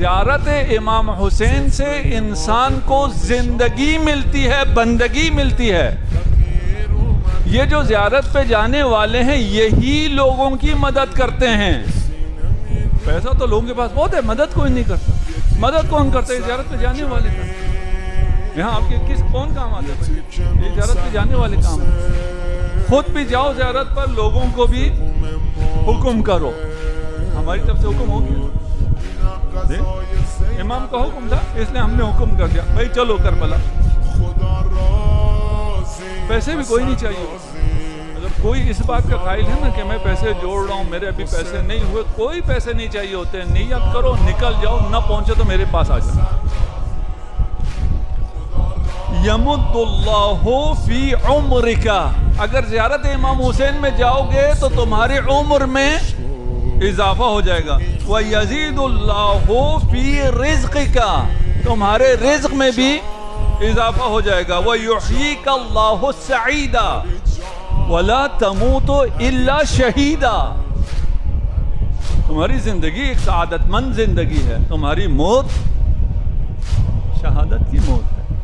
زیارت امام حسین سے انسان کو زندگی ملتی ہے، بندگی ملتی ہے۔ یہ جو زیارت پہ جانے والے ہیں یہی لوگوں کی مدد کرتے ہیں۔ پیسہ تو لوگوں کے پاس بہت ہے، مدد کوئی نہیں کرتا۔ مدد کون کرتا ہے؟ زیارت پہ جانے والے کرتے ہیں۔ یہاں آپ کے کون کام آتے ہیں؟ یہ زیارت پہ جانے والے کام ہیں۔ خود بھی جاؤ زیارت پر، لوگوں کو بھی حکم کرو۔ ہماری طرف سے حکم ہو گیا، امام کا حکم تھا اس لیے ہم نے حکم کر دیا بھائی چلو کربلا۔ پیسے بھی کوئی نہیں چاہیے۔ اگر کوئی اس بات کا قائل ہے نا کہ میں پیسے جوڑ رہا ہوں، میرے ابھی پیسے نہیں ہوئے، کوئی پیسے نہیں چاہیے ہوتے، نیت کرو نکل جاؤ، نہ پہنچے تو میرے پاس آ جاؤ۔ یمد اللہ فی عمرک، اگر زیارت امام حسین میں جاؤ گے تو تمہاری عمر میں اضافہ ہو جائے گا۔ وَيَزِيدُ اللَّهُ فِي رِزْقِكَ، تمہارے رزق میں بھی اضافہ ہو جائے گا۔ وَيُحْيِيكَ اللَّهُ السَّعِيدَ وَلَا تَمُوتُ إِلَّا شَهِيدًا، تمہاری زندگی ایک سعادت مند زندگی ہے، تمہاری موت شہادت کی موت ہے۔